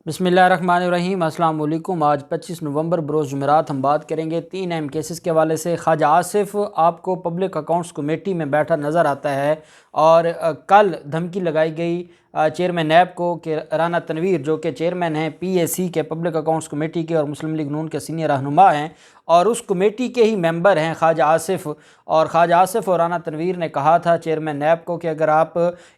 बिस्मिल्लाहिर्रहमानिर्रहीम। अस्सलाम वालेकुम। आज 25 नवंबर बरोज़ जुमेरात हम बात करेंगे 3 अहम केसेस के हवाले से। ख्वाजा आसिफ आपको पब्लिक अकाउंट्स कमेटी में बैठा नज़र आता है और कल धमकी लगाई गई चेयरमैन नैब को कि राना तनवीर जो कि चेयरमैन हैं PAC के पब्लिक अकाउंट्स कमेटी के और मुस्लिम लीग नून के सीनियर रहनुमा हैं और उस कमेटी के ही मेंबर हैं ख्वाजा आसिफ। और ख्वाजा आसिफ और राना तनवीर ने कहा था चेयरमैन नैब को कि अगर आप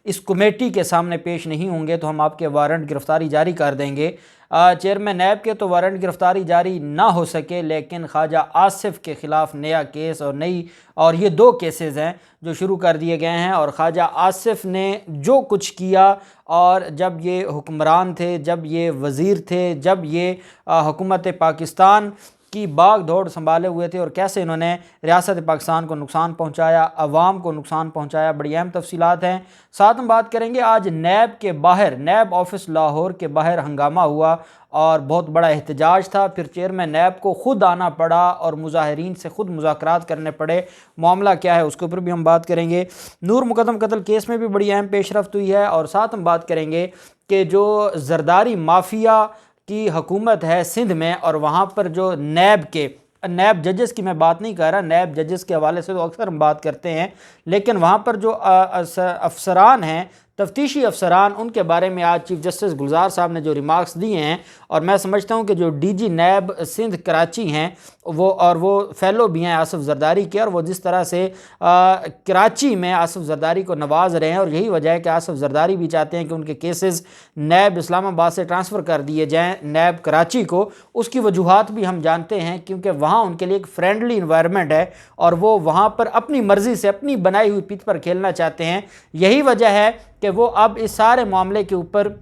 इस कमेटी के सामने पेश नहीं होंगे तो हम आपके वारंट गिरफ्तारी जारी कर देंगे। चेयरमैन नैब के तो वारंट गिरफ्तारी जारी ना हो सके, लेकिन ख्वाजा आसिफ के ख़िलाफ़ नया केस और ये 2 केसेस हैं जो शुरू कर दिए गए हैं। और ख्वाजा आसिफ ने जो कुछ किया और जब ये हुक्मरान थे, जब ये वज़ीर थे, जब ये हुकूमत पाकिस्तान की बाग दौड़ संभाले हुए थे और कैसे इन्होंने रियासत पाकिस्तान को नुकसान पहुंचाया, अवाम को नुकसान पहुंचाया, बड़ी अहम तफसीलात हैं। साथ हम बात करेंगे आज नैब के बाहर, नैब ऑफिस लाहौर के बाहर हंगामा हुआ और बहुत बड़ा एहतजाज था। फिर चेयरमैन नैब को ख़ुद आना पड़ा और मुजाहिरीन से ख़ुद मुज़ाकरात करने पड़े। मामला क्या है उसके ऊपर भी हम बात करेंगे। नूर मुकद्दम कत्ल केस में भी बड़ी अहम पेशरफ्त हुई है। और साथ हम बात करेंगे कि जो जरदारी माफिया की हुकूमत है सिंध में और वहाँ पर जो नैब जजेस की मैं बात नहीं कर रहा, नैब जजेस के हवाले से तो अक्सर हम बात करते हैं, लेकिन वहाँ पर जो अफसरान हैं, तफ्तीशी अफसरान, उनके बारे में आज चीफ जस्टिस गुलजार साहब ने जो रिमार्क्स दिए हैं और मैं समझता हूँ कि जो DG नैब सिंध कराची हैं वो फ़ेलो भी हैं आसिफ जरदारी के, और वो जिस तरह से कराची में आसिफ जरदारी को नवाज रहे हैं और यही वजह है कि आसिफ जरदारी भी चाहते हैं कि उनके केसेस नैब इस्लामाबाद से ट्रांसफ़र कर दिए जाएँ नैब कराची को। उसकी वजूहात भी हम जानते हैं क्योंकि वहाँ उनके लिए एक फ्रेंडली इन्वायरमेंट है और वो वहाँ पर अपनी मर्ज़ी से अपनी बनाई हुई पिच पर खेलना चाहते हैं। यही वजह है कि वो अब इस सारे मामले के ऊपर,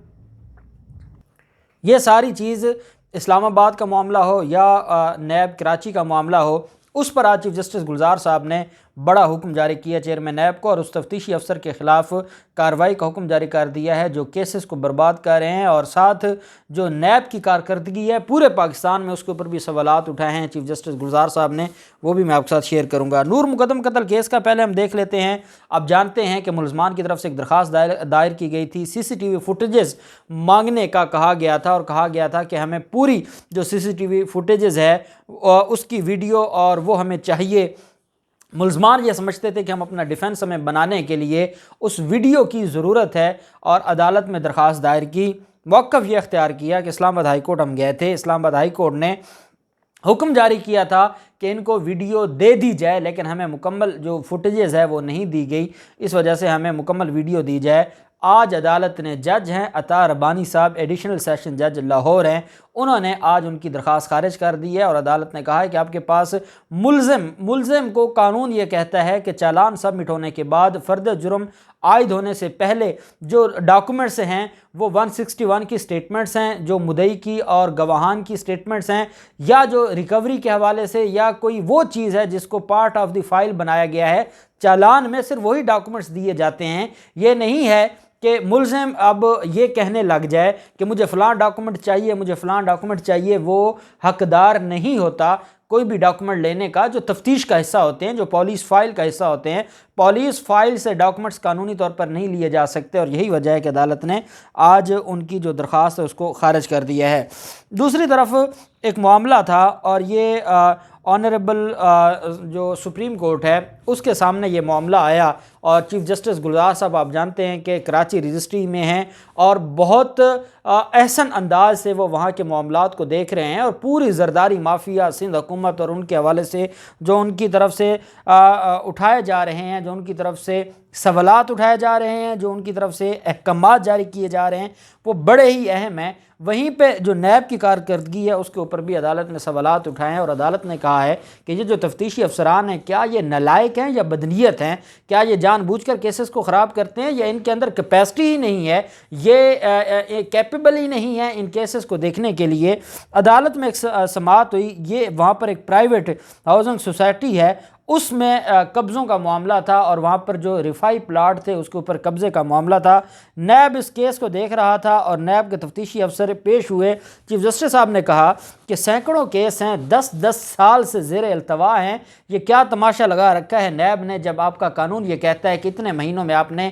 ये सारी चीज़ इस्लामाबाद का मामला हो या नैब कराची का मामला हो, उस पर आज चीफ जस्टिस गुलजार साहब ने बड़ा हुक्म जारी किया चेयरमैन नैब को और उस तफ्तीशी अफसर के ख़िलाफ़ कार्रवाई का हुक्म जारी कर दिया है जो केसेस को बर्बाद कर रहे हैं। और साथ जो नैब की कारकर्दगी है पूरे पाकिस्तान में, उसके ऊपर भी सवालात उठाए हैं चीफ जस्टिस गुलजार साहब ने, वो भी मैं आपके साथ शेयर करूँगा। नूर मुकद्दम कत्ल केस का पहले हम देख लेते हैं। आप जानते हैं कि मुलजमान की तरफ से एक दरख्वास्त दायर की गई थी, CCTV फुटेजेस मांगने का कहा गया था और कहा गया था कि हमें पूरी जो CCTV फुटेजेस है उसकी वीडियो और वो हमें चाहिए। मुल्ज़मान ये समझते थे कि हम अपना डिफेंस हमें बनाने के लिए उस वीडियो की ज़रूरत है और अदालत में दरख्वास्त दायर की। मौक़िफ़ ये अख्तियार किया कि इस्लामाबाद हाई कोर्ट हम गए थे, इस्लामाबाद हाई कोर्ट ने हुक्म जारी किया था कि इनको वीडियो दे दी जाए, लेकिन हमें मुकम्मल जो फुटेजेस है वो नहीं दी गई, इस वजह से हमें मुकम्मल वीडियो दी जाए। आज अदालत ने, जज हैं अता रब्बानी साहब, एडिशनल सेशन जज लाहौर हैं, उन्होंने आज उनकी दरख्वास्त खारिज कर दी है और अदालत ने कहा है कि आपके पास मुल्ज़िम को कानून ये कहता है कि चालान सबमिट होने के बाद फ़र्द जुर्म आयद होने से पहले जो डॉक्यूमेंट्स हैं वो 161 की स्टेटमेंट्स हैं, जो मुदई की और गवाहान की स्टेटमेंट्स हैं, या जो रिकवरी के हवाले से या कोई वो चीज़ है जिसको पार्ट ऑफ द फाइल बनाया गया है। चालान में सिर्फ वही डॉक्यूमेंट्स दिए जाते हैं। ये नहीं है कि मुल्ज़िम अब ये कहने लग जाए कि मुझे फ़लाँ डॉक्यूमेंट चाहिए, मुझे फ़लाँ डॉक्यूमेंट चाहिए, वो हकदार नहीं होता कोई भी डॉक्यूमेंट लेने का जो तफ्तीश का हिस्सा होते हैं, जो पुलिस फाइल का हिस्सा होते हैं। पुलिस फाइल से डॉक्यूमेंट्स कानूनी तौर पर नहीं लिए जा सकते और यही वजह है कि अदालत ने आज उनकी जो दरख्वास्त है उसको खारिज कर दिया है। दूसरी तरफ एक मामला था और ये ऑनरेबल जो सुप्रीम कोर्ट है उसके सामने ये मामला आया और चीफ जस्टिस गुलजार साहब आप जानते हैं कि कराची रजिस्ट्री में हैं और बहुत अहसन अंदाज से वो वहाँ के मामलात को देख रहे हैं और पूरी जरदारी माफिया सिंध हुकूमत और उनके हवाले से जो उनकी तरफ से उठाए जा रहे हैं, जो उनकी तरफ से सवालात उठाए जा रहे हैं, जो उनकी तरफ से अहकामात जारी किए जा रहे हैं, वो बड़े ही अहम हैं। वहीं पे जो नैब की कारकर्दगी है उसके ऊपर भी अदालत ने सवालात उठाए हैं और अदालत ने कहा है कि ये जो तफ्तीशी अफसरान हैं क्या ये नलायक हैं या बदनीयत हैं, क्या ये जानबूझकर केसेस को ख़राब करते हैं या इनके अंदर कैपेसिटी ही नहीं है, ये कैपेबल ही नहीं है इन केसेस को देखने के लिए। अदालत में एक समाअत हुई, ये वहाँ पर एक प्राइवेट हाउसिंग सोसाइटी है, उसमें कब्ज़ों का मामला था और वहाँ पर जो रिफाई प्लाट थे उसके ऊपर कब्ज़े का मामला था। नैब इस केस को देख रहा था और नैब के तफ्तीशी अफसर पेश हुए। चीफ जस्टिस साहब ने कहा कि सैकड़ों केस हैं, 10-10 साल से ज़ेर अल्तवा हैं, ये क्या तमाशा लगा रखा है नैब ने। जब आपका कानून ये कहता है कि इतने महीनों में आपने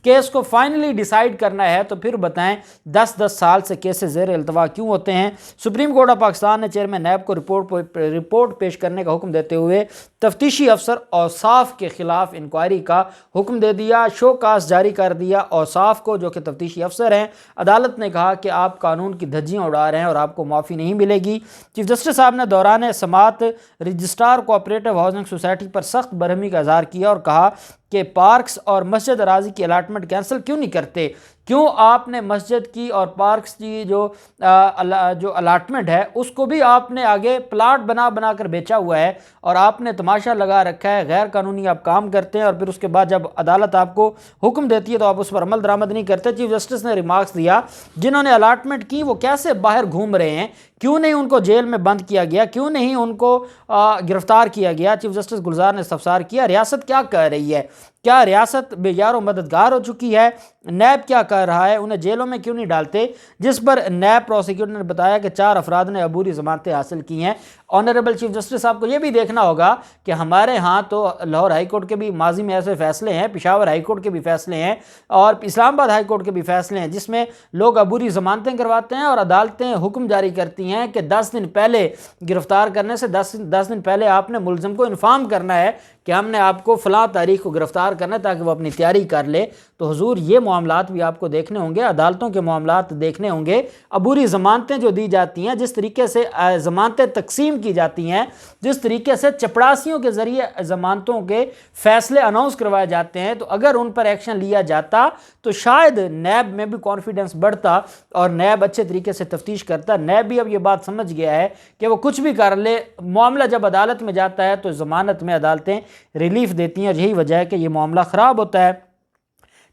केस को फाइनली डिसाइड करना है तो फिर बताएं 10-10 साल से केसेस ज़ेर अल्तवा क्यों होते हैं। सुप्रीम कोर्ट ऑफ पाकिस्तान ने चेयरमैन नैब को रिपोर्ट पेश करने का हुक्म देते हुए तफ्तीशी अफसर औसाफ के खिलाफ इंक्वायरी का हुक्म दे दिया, शोकास जारी कर दिया। औसाफ को, जो कि तफ्तीशी अफसर हैं, अदालत ने कहा कि आप कानून की धज्जियां उड़ा रहे हैं और आपको माफ़ी नहीं मिलेगी। चीफ जस्टिस साहब ने दौरान समात रजिस्ट्रार कोऑपरेटिव हाउसिंग सोसाइटी पर सख्त बरहमी का इजहार किया और कहा कि पार्क्स और मस्जिद अराजी की अलाटमेंट कैंसिल क्यों नहीं करते, क्यों आपने मस्जिद की और पार्क्स की जो अलाटमेंट है उसको भी आपने आगे प्लाट बना कर बेचा हुआ है और आपने तमाशा लगा रखा है, गैर कानूनी आप काम करते हैं और फिर उसके बाद जब अदालत आपको हुक्म देती है तो आप उस पर अमल दरामद नहीं करते। चीफ जस्टिस ने रिमार्क्स दिया जिन्होंने अलाटमेंट की वो कैसे बाहर घूम रहे हैं, क्यों नहीं उनको जेल में बंद किया गया, क्यों नहीं उनको गिरफ्तार किया गया। चीफ जस्टिस गुलजार ने इस्तफसार किया रियासत क्या कर रही है, क्या रियासत बेयार मददगार हो चुकी है, नैब क्या कर रहा है, उन्हें जेलों में क्यों नहीं डालते। जिस पर नैब प्रोसिक्यूटर ने बताया कि 4 अफराद ने अबूरी जमानतें हासिल की हैं। ऑनरेबल चीफ जस्टिस साहब को यह भी देखना होगा कि हमारे यहाँ तो लाहौर हाई कोर्ट के भी माजी में ऐसे फैसले हैं, पेशावर हाई कोर्ट के भी फैसले हैं और इस्लामाबाद हाई कोर्ट के भी फैसले हैं जिसमें लोग अबूरी जमानतें करवाते हैं और अदालतें हुक्म जारी करती हैं कि 10 दिन पहले गिरफ्तार करने से 10 दिन पहले आपने मुलज़िम को इन्फॉर्म करना है कि हमने आपको फ़लाँ तारीख को गिरफ्तार करना है ताकि वो अपनी तैयारी कर ले। तो हुजूर ये मामलात भी आपको देखने होंगे, अदालतों के मामलात देखने होंगे। अबूरी ज़मानतें जो दी जाती हैं, जिस तरीके से ज़मानतें तकसीम की जाती हैं, जिस तरीके से चपड़ासियों के ज़रिए ज़मानतों के फ़ैसले अनाउंस करवाए जाते हैं, तो अगर उन पर एक्शन लिया जाता तो शायद नैब में भी कॉन्फिडेंस बढ़ता और नैब अच्छे तरीके से तफ्तीश करता। नैब भी अब ये बात समझ गया है कि वो कुछ भी कर ले, मामला जब अदालत में जाता है तो ज़मानत में अदालतें रिलीफ देती हैं और यही वजह है कि ये मामला ख़राब होता है।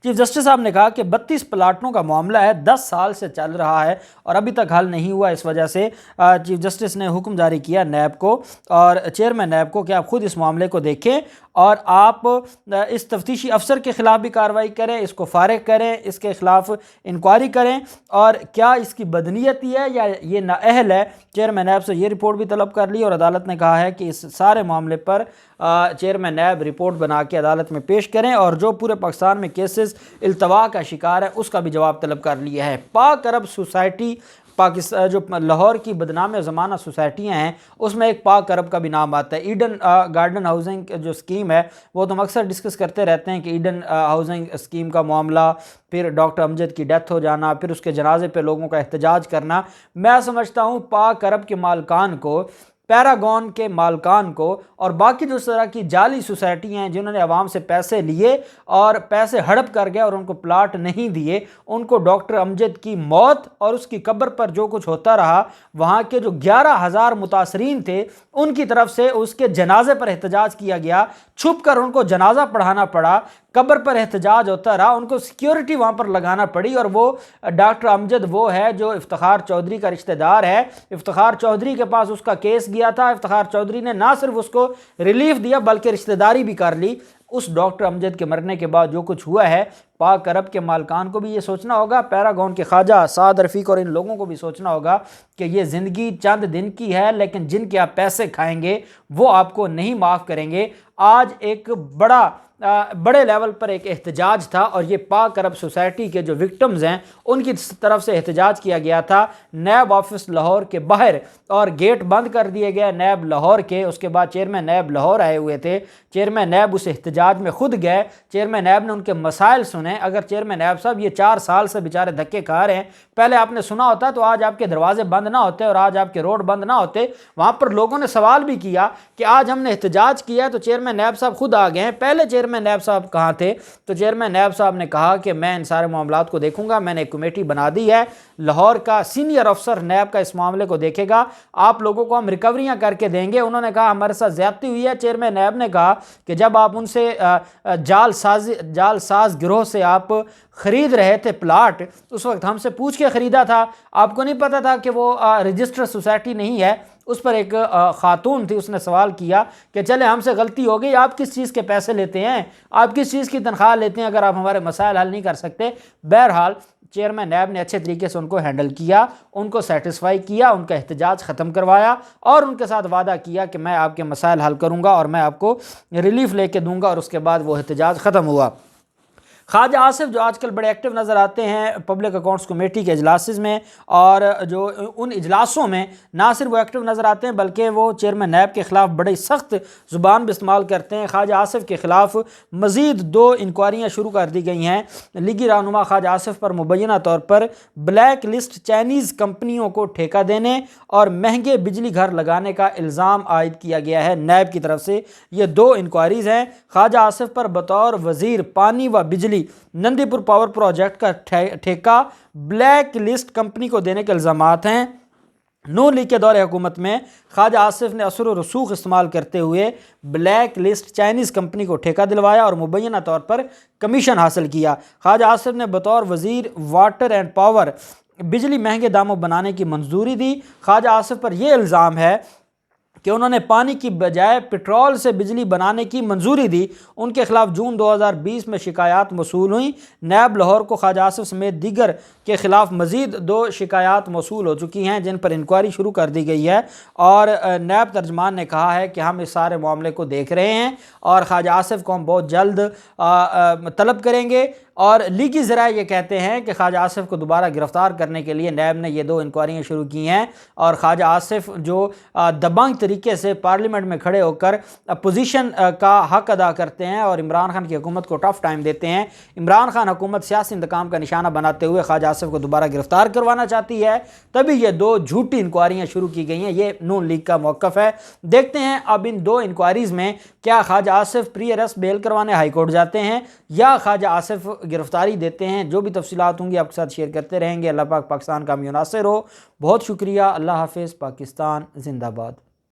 चीफ जस्टिस साहब ने कहा कि 32 प्लाटों का मामला है, 10 साल से चल रहा है और अभी तक हल नहीं हुआ। इस वजह से चीफ जस्टिस ने हुक्म जारी किया नैब को और चेयरमैन नैब को कि आप खुद इस मामले को देखें और आप इस तफ्तीशी अफसर के ख़िलाफ़ भी कार्रवाई करें, इसको फारिग करें, इसके ख़िलाफ़ इंक्वायरी करें और क्या इसकी बदनीयती है या ये नाअहल है। चेयरमैन नैब से ये रिपोर्ट भी तलब कर ली और अदालत ने कहा है कि इस सारे मामले पर चेयरमैन नैब रिपोर्ट बना के अदालत में पेश करें और जो पूरे पाकिस्तान में केसेस इल्तवा का शिकार है उसका भी जवाब तलब कर लिया है। पाक अरब सोसाइटी पाकिस्तान जो लाहौर की बदनाम ज़माना सोसाइटियाँ हैं उसमें एक पाक अरब का भी नाम आता है। ईडन गार्डन हाउसिंग जो स्कीम है वो तो हम अक्सर डिस्कस करते रहते हैं कि ईडन हाउसिंग स्कीम का मामला, फिर डॉक्टर अमजद की डेथ हो जाना, फिर उसके जनाजे पे लोगों का एहतजाज करना। मैं समझता हूँ पाक अरब के मालकान को, पैरागॉन के मालकान को और बाकी जो तरह की जाली सोसाइटियाँ हैं जिन्होंने आवाम से पैसे लिए और पैसे हड़प कर गए और उनको प्लाट नहीं दिए, उनको डॉक्टर अमजद की मौत और उसकी कब्र पर जो कुछ होता रहा, वहाँ के जो 11,000 मुतासरीन थे उनकी तरफ से उसके जनाजे पर एहतजाज किया गया, छुप कर उनको जनाजा पढ़ाना पड़ा, कब्र पर एहतजाज होता रहा, उनको सिक्योरिटी वहाँ पर लगाना पड़ी और वो डॉक्टर अमजद वो है जो इफ्तिखार चौधरी का रिश्तेदार है। इफ्तिखार चौधरी के पास उसका केस गया था, इफ्तिखार चौधरी ने ना सिर्फ उसको रिलीफ दिया बल्कि रिश्तेदारी भी कर ली। उस डॉक्टर अमजद के मरने के बाद जो कुछ हुआ है, पाक अरब के मालकान को भी ये सोचना होगा, पैरागॉन के ख्वाजा साद रफ़ीक और इन लोगों को भी सोचना होगा कि ये ज़िंदगी चंद दिन की है लेकिन जिनके आप पैसे खाएंगे वो आपको नहीं माफ़ करेंगे। आज एक बड़े लेवल पर एक एहतजाज था और ये पाक अरब सोसाइटी के जो विक्टिम्स हैं उनकी तरफ से एहतजाज किया गया था नैब ऑफिस लाहौर के बाहर और गेट बंद कर दिए गए नैब लाहौर के। उसके बाद चेयरमैन नैब लाहौर आए हुए थे, चेयरमैन नैब उस एहतजाज में खुद गए, चेयरमैन नैब ने उनके मसाइल सुने। अगर चेयरमैन नैब साहब ये 4 साल से बेचारे धक्के खा रहे हैं, पहले आपने सुना होता तो आज आपके दरवाजे बंद ना होते और आज आपके रोड बंद ना होते। वहाँ पर लोगों ने सवाल भी किया कि आज हमने एहतजाज किया तो चेयरमैन नैब साहब खुद आ गए हैं, पहले चेयरमैन नैब साहब कहाँ थे? तो चेयरमैन नैब साहब ने कहा कि मैं इन सारे मामलात को देखूंगा, मैंने एक कमेटी बना दी है, लाहौर का सीनियर अफसर नैब का इस मामले को देखेगा, आप लोगों को हम रिकवरियां करके देंगे। उन्होंने कहा हमारे साथ ज्यादती हुई है। चेयरमैन नैब ने कहा कि जब आप उनसे जालसाज गिरोह से आप खरीद रहे थे प्लाट, उस वक्त हमसे पूछ के ख़रीदा था, आपको नहीं पता था कि वो रजिस्टर्ड सोसाइटी नहीं है। उस पर एक खातून थी, उसने सवाल किया कि चले हमसे गलती हो गई, आप किस चीज़ के पैसे लेते हैं, आप किस चीज़ की तनख्वाह लेते हैं अगर आप हमारे मसाइल हल नहीं कर सकते। बहरहाल चेयरमैन नैब ने अच्छे तरीके से उनको हैंडल किया, उनको सेटिस्फाई किया, उनका एहतजाज ख़त्म करवाया और उनके साथ वादा किया कि मैं आपके मसाइल हल करूँगा और मैं आपको रिलीफ लेके दूँगा, और उसके बाद वो एहतजाज ख़त्म हुआ। ख्वाजा आसिफ जो आजकल बड़े एक्टिव नज़र आते हैं पब्लिक अकाउंट्स कमेटी के इजलासेस में, और जो उन इजलासों में ना सिर्फ वो एक्टिव नज़र आते हैं बल्कि वो चेयरमैन नैब के ख़िलाफ़ बड़ी सख्त ज़ुबान भी इस्तेमाल करते हैं। ख्वाजा आसिफ के ख़िलाफ़ मज़ीद 2 इंक्वायरियाँ शुरू कर दी गई हैं। लीगी रहनुमा ख्वाजा आसिफ पर मुबैना तौर पर ब्लैक लिस्ट चाइनीज़ कंपनियों को ठेका देने और महंगे बिजली घर लगाने का इल्ज़ाम आयद किया गया है नैब की तरफ से। ये 2 इंक्वायरीज़ हैं। ख्वाजा आसिफ पर बतौर वज़ीर पानी व बिजली नंदीपुर पावर प्रोजेक्ट का ठेका ब्लैक लिस्ट कंपनी को देने के इल्ज़ामात हैं। नून लीग के दौरे हुकूमत में ख्वाजा आसिफ ने असर व रसूख इस्तेमाल करते हुए ब्लैक लिस्ट चाइनीज़ कंपनी को ठेका दिलवाया और मुबैना तौर पर कमीशन हासिल किया। ख्वाजा आसिफ ने बतौर वज़ीर वाटर एंड पावर बिजली महंगे दामों बनाने की मंजूरी दी। ख्वाजा आसिफ पर यह इल्ज़ाम है कि उन्होंने पानी की बजाय पेट्रोल से बिजली बनाने की मंजूरी दी। उनके खिलाफ जून 2020 में शिकायत मौसूल हुई। नैब लाहौर को ख्वाजा आसिफ समेत दीगर के खिलाफ मजीद 2 शिकायत मौसूल हो चुकी हैं जिन पर इंक्वायरी शुरू कर दी गई है, और नैब तर्जमान ने कहा है कि हम इस सारे मामले को देख रहे हैं और ख्वाजा आसिफ को हम बहुत जल्द तलब करेंगे। और लीगी ज़रा ये कहते हैं कि ख्वाजा आसिफ को दोबारा गिरफ़्तार करने के लिए नैब ने ये 2 इंक्वायरियाँ शुरू की हैं, और ख्वाजा आसिफ जो दबंग तरीके से पार्लियामेंट में खड़े होकर अपोजिशन का हक अदा करते हैं और इमरान खान की हुकूमत को टफ टाइम देते हैं। इमरान खान हुकूमत सियासी इंतकाम का निशाना बनाते हुए ख्वाजा आसिफ को दोबारा गिरफ़्तार करवाना चाहती है, तभी ये 2 झूठी इंक्वायरियाँ शुरू की गई हैं। ये नून लीग का मौक़िफ़ है। देखते हैं अब इन 2 इंक्वायरीज़ में क्या Khawaja Asif pre arrest bail करवाने हाई कोर्ट जाते हैं या ख्वाजा आसिफ गिरफ्तारी देते हैं। जो भी तफसीलात होंगी आपके साथ शेयर करते रहेंगे। अल्लाह पाक पाकिस्तान का मुनासिर हो। बहुत शुक्रिया। अल्लाह हाफ़िज़। पाकिस्तान जिंदाबाद।